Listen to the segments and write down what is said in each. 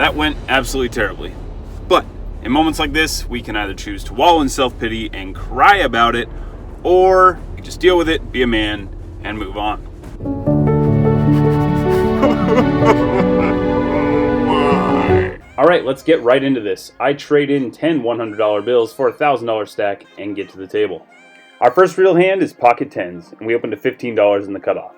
That went absolutely terribly. But in moments like this, we can either choose to wallow in self-pity and cry about it, or just deal with it, be a man, and move on. Alright, let's get right into this. I trade in 10 $100 bills for a $1,000 stack and get to the table. Our first real hand is pocket tens, and we open to $15 in the cutoff.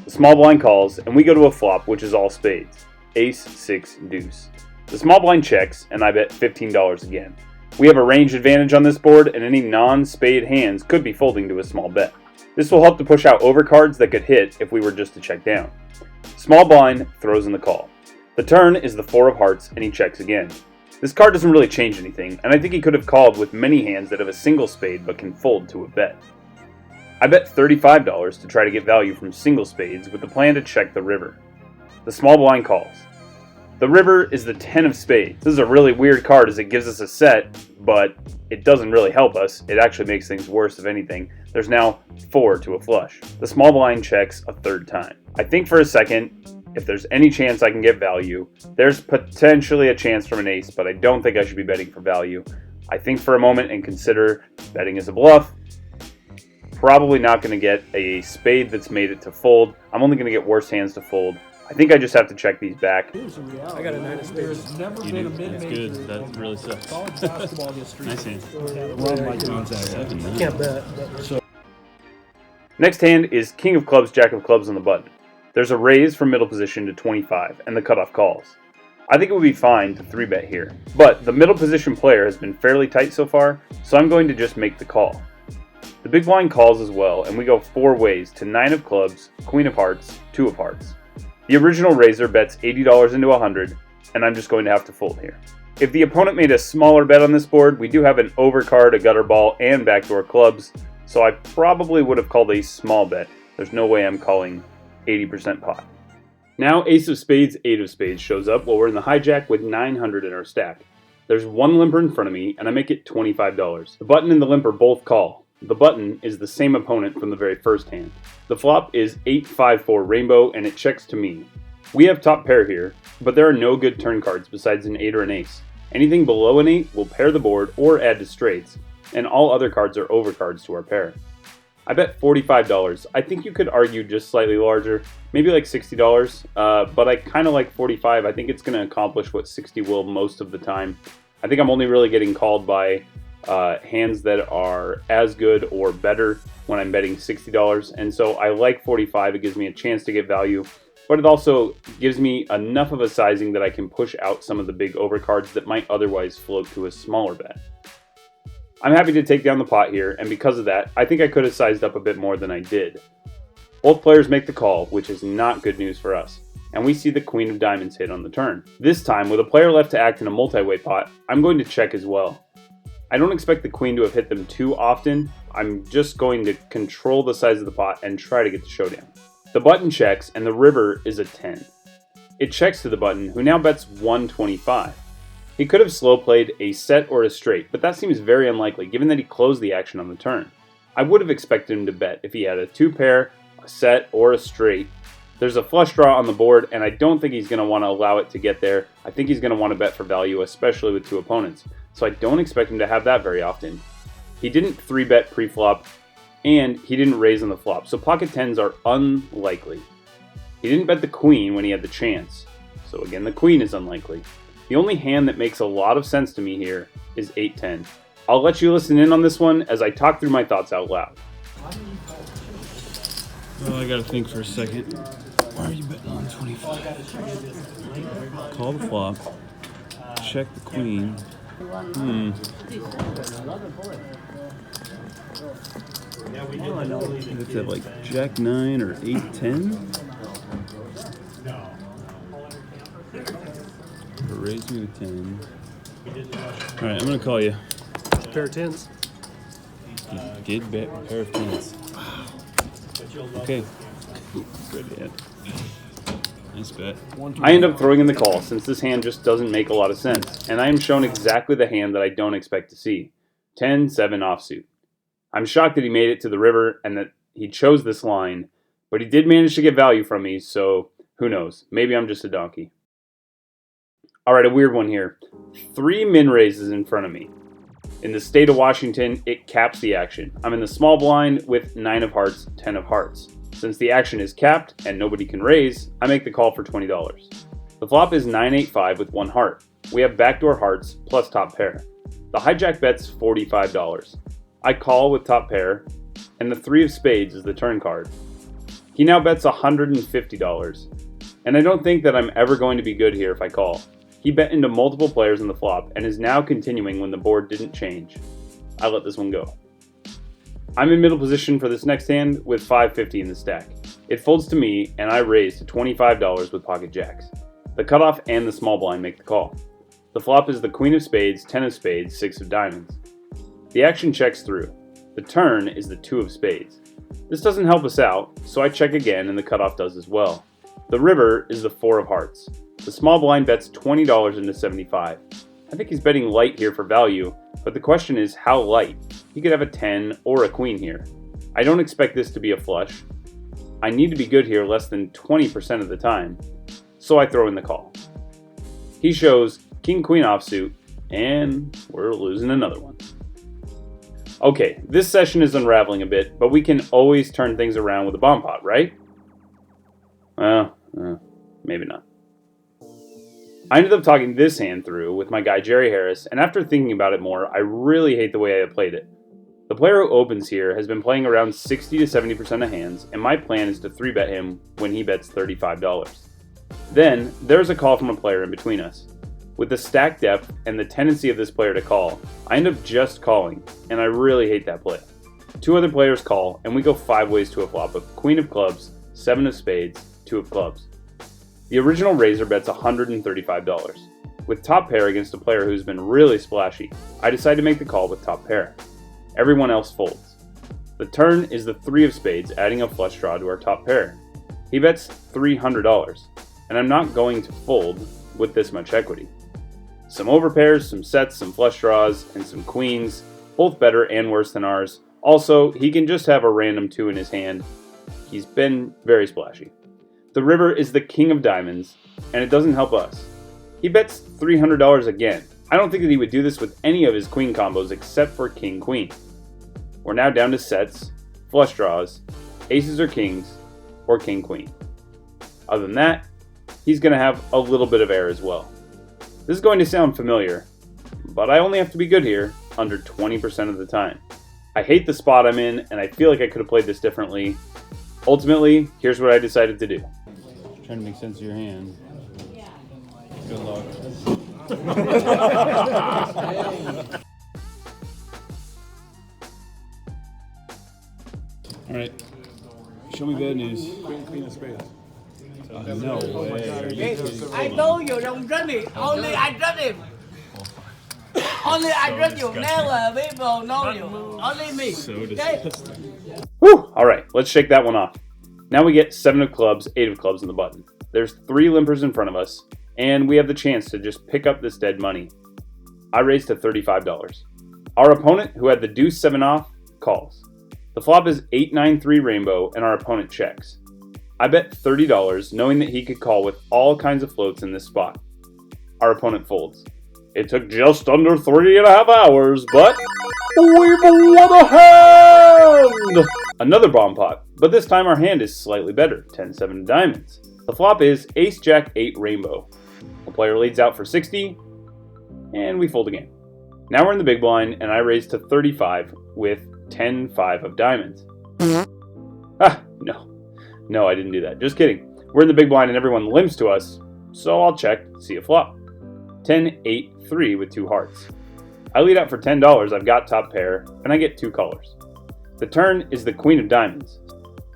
The small blind calls, and we go to a flop, which is all spades. Ace, 6, deuce. The small blind checks, and I bet $15 again. We have a range advantage on this board, and any non-spade hands could be folding to a small bet. This will help to push out overcards that could hit if we were just to check down. Small blind throws in the call. The turn is the 4 of hearts, and he checks again. This card doesn't really change anything, and I think he could have called with many hands that have a single spade but can fold to a bet. I bet $35 to try to get value from single spades with the plan to check the river. The small blind calls. The river is the 10 of spades. This is a really weird card as it gives us a set, but it doesn't really help us. It actually makes things worse if anything. There's now 4 to a flush. The small blind checks a third time. I think for a second, if there's any chance I can get value, there's potentially a chance from an ace, but I don't think I should be betting for value. I think for a moment and consider betting as a bluff. Probably not going to get a spade that's made it to fold. I'm only going to get worse hands to fold. I think I just have to check these back. I got a 9 of spades. You do? That's good. That really sucks. Nice hand. Can't bet. Next hand is king of clubs, jack of clubs on the button. There's a raise from middle position to 25, and the cutoff calls. I think it would be fine to 3-bet here, but the middle position player has been fairly tight so far, so I'm going to just make the call. The big blind calls as well, and we go 4 ways to 9 of clubs, queen of hearts, 2 of hearts. The original raiser bets $80 into 100, and I'm just going to have to fold here. If the opponent made a smaller bet on this board, we do have an overcard, a gutter ball, and backdoor clubs, so I probably would have called a small bet. There's no way I'm calling 80% pot. Now ace of spades, 8 of spades shows up while we're in the hijack with 900 in our stack. There's one limper in front of me, and I make it $25. The button and the limper both call. The button is the same opponent from the very first hand. The flop is 8-5-4 rainbow, and it checks to me. We have top pair here, but there are no good turn cards besides an 8 or an ace. Anything below an 8 will pair the board or add to straights, and all other cards are overcards to our pair. I bet $45. I think you could argue just slightly larger, maybe like $60, but I kind of like 45. I think it's going to accomplish what 60 will most of the time. I think I'm only really getting called by hands that are as good or better when I'm betting $60, and so I like 45. It gives me a chance to get value, but it also gives me enough of a sizing that I can push out some of the big overcards that might otherwise float to a smaller bet. I'm happy to take down the pot here, and because of that, I think I could have sized up a bit more than I did. Both players make the call, which is not good news for us, and we see the queen of diamonds hit on the turn. This time, with a player left to act in a multi-way pot, I'm going to check as well. I don't expect the queen to have hit them too often. I'm just going to control the size of the pot and try to get the showdown. The button checks, and the river is a 10. It checks to the button, who now bets 125. He could have slow played a set or a straight, but that seems very unlikely given that he closed the action on the turn. I would have expected him to bet if he had a 2 pair, a set, or a straight. There's a flush draw on the board, and I don't think he's going to want to allow it to get there. I think he's going to want to bet for value, especially with 2 opponents, so I don't expect him to have that very often. He didn't 3-bet pre-flop, and he didn't raise on the flop, so pocket tens are unlikely. He didn't bet the queen when he had the chance, so again the queen is unlikely. The only hand that makes a lot of sense to me here is 8-10. I'll let you listen in on this one as I talk through my thoughts out loud. Well, I gotta think for a second. Why are you betting on 25? Call the flop. Check the queen. Let's have like Jack 9 or 8-10. Raise me to 10. Alright, I'm gonna call you. Pair of tens. He did bet a pair of tens. Wow. Okay. Good hand. Nice bet. I end up throwing in the call since this hand just doesn't make a lot of sense, and I am shown exactly the hand that I don't expect to see. 10-7 offsuit. I'm shocked that he made it to the river and that he chose this line, but he did manage to get value from me, so who knows? Maybe I'm just a donkey. Alright, a weird one here. 3 min raises in front of me. In the state of Washington, it caps the action. I'm in the small blind with 9 of hearts, 10 of hearts. Since the action is capped and nobody can raise, I make the call for $20. The flop is 9-8-5 with 1 heart. We have backdoor hearts plus top pair. The hijack bets $45. I call with top pair, and the 3 of spades is the turn card. He now bets $150, and I don't think that I'm ever going to be good here if I call. He bet into multiple players in the flop and is now continuing when the board didn't change. I let this one go. I'm in middle position for this next hand with $5.50 in the stack. It folds to me and I raise to $25 with pocket jacks. The cutoff and the small blind make the call. The flop is the queen of spades, 10 of spades, 6 of diamonds. The action checks through. The turn is the 2 of spades. This doesn't help us out, so I check again and the cutoff does as well. The river is the 4 of hearts. The small blind bets $20 into 75. I think he's betting light here for value, but the question is how light? He could have a 10 or a queen here. I don't expect this to be a flush. I need to be good here less than 20% of the time, so I throw in the call. He shows king-queen offsuit, and we're losing another one. Okay, this session is unraveling a bit, but we can always turn things around with a bomb pot, right? Well, maybe not. I ended up talking this hand through with my guy Jerry Harris, and after thinking about it more, I really hate the way I played it. The player who opens here has been playing around 60 to 70% of hands, and my plan is to 3-bet him when he bets $35. Then, there's a call from a player in between us. With the stack depth and the tendency of this player to call, I end up just calling, and I really hate that play. 2 other players call, and we go 5 ways to a flop of queen of clubs, 7 of spades, 2 of clubs. The original raiser bets $135. With top pair against a player who's been really splashy, I decide to make the call with top pair. Everyone else folds. The turn is the 3 of spades, adding a flush draw to our top pair. He bets $300, and I'm not going to fold with this much equity. Some overpairs, some sets, some flush draws, and some queens, both better and worse than ours. Also, he can just have a random 2 in his hand. He's been very splashy. The river is the king of diamonds, and it doesn't help us. He bets $300 again. I don't think that he would do this with any of his queen combos except for king-queen. We're now down to sets, flush draws, aces or kings, or king-queen. Other than that, he's going to have a little bit of air as well. This is going to sound familiar, but I only have to be good here under 20% of the time. I hate the spot I'm in, and I feel like I could have played this differently. Ultimately, here's what I decided to do. Trying to make sense of your hand. Good luck. All right. Show me bad news. Queen of spades. No way. I told you don't run it. Only I run him. Only I run you. Never people know you. Only me. So Okay? disgusting. Whew! Alright, let's shake that one off. Now we get 7 of clubs, 8 of clubs in the button. There's 3 limpers in front of us, and we have the chance to just pick up this dead money. I raise to $35. Our opponent, who had the deuce 7 off, calls. The flop is 8-9-3 rainbow, and our opponent checks. I bet $30, knowing that he could call with all kinds of floats in this spot. Our opponent folds. It took just under 3.5 hours, but we've won a hand! Another bomb pot, but this time our hand is slightly better, 10-7 diamonds. The flop is ace-jack-8 rainbow. The player leads out for 60, and we fold again. Now we're in the big blind, and I raise to 35 with 10-5 of diamonds. No, I didn't do that. Just kidding. We're in the big blind and everyone limps to us, so I'll check, see a flop. 10-8-3 with 2 hearts. I lead out for $10, I've got top pair, and I get 2 callers. The turn is the queen of diamonds.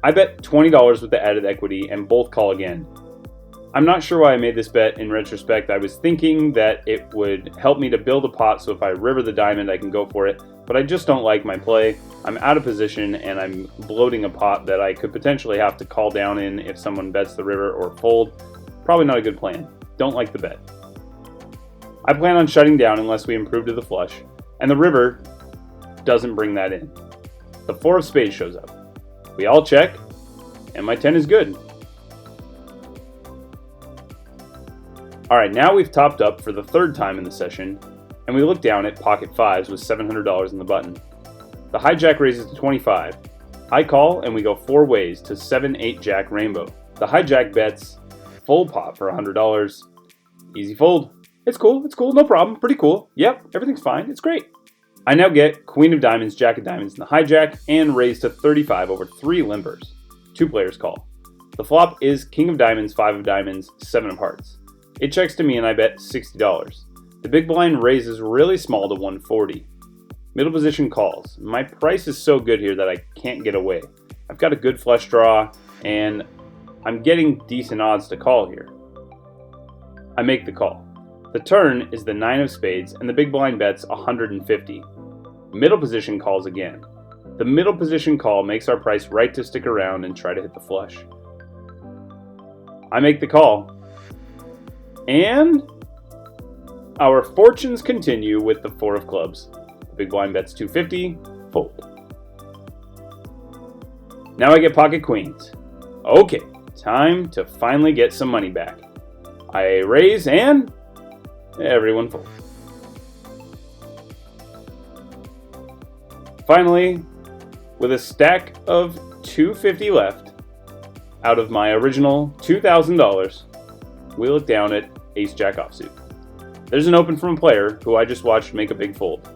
I bet $20 with the added equity and both call again. I'm not sure why I made this bet in retrospect. I was thinking that it would help me to build a pot, so if I river the diamond I can go for it, but I just don't like my play. I'm out of position and I'm bloating a pot that I could potentially have to call down in if someone bets the river or fold. Probably not a good plan. Don't like the bet. I plan on shutting down unless we improve to the flush, and the river doesn't bring that in. The 4 of spades shows up. We all check, and my 10 is good. Alright, now we've topped up for the third time in the session, and we look down at pocket fives with $700 in the button. The hijack raises to 25. I call, and we go 4 ways to 7-8 jack rainbow. The hijack bets full pot for $100. Easy fold. It's cool, no problem, pretty cool. Yep, everything's fine, it's great. I now get queen of diamonds, jack of diamonds in the hijack, and raise to 35 over 3 limbers. 2 players call. The flop is king of diamonds, 5 of diamonds, 7 of hearts. It checks to me and I bet $60. The big blind raises really small to 140. Middle position calls. My price is so good here that I can't get away. I've got a good flush draw, and I'm getting decent odds to call here. I make the call. The turn is the 9 of spades, and the big blind bets 150. Middle position calls again. The middle position call makes our price right to stick around and try to hit the flush. I make the call. And our fortunes continue with the 4 of clubs. The big blind bets 250, fold. Now I get pocket queens. Okay, time to finally get some money back. I raise and everyone folds. Finally, with a stack of $250 left out of my original $2,000, we look down at ace-jack offsuit. There's an open from a player who I just watched make a big fold.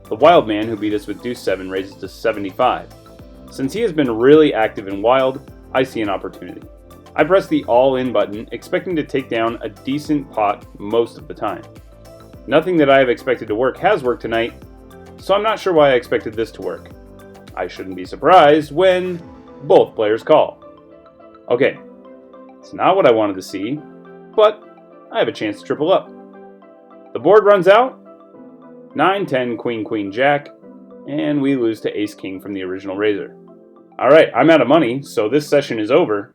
The wild man who beat us with deuce 7 raises to 75. Since he has been really active in wild, I see an opportunity. I press the all-in button, expecting to take down a decent pot most of the time. Nothing that I have expected to work has worked tonight, so I'm not sure why I expected this to work. I shouldn't be surprised when both players call. Okay, it's not what I wanted to see, but I have a chance to triple up. The board runs out, 9, 10, queen, queen, jack, and we lose to ace, king from the original raiser. Alright, I'm out of money, so this session is over.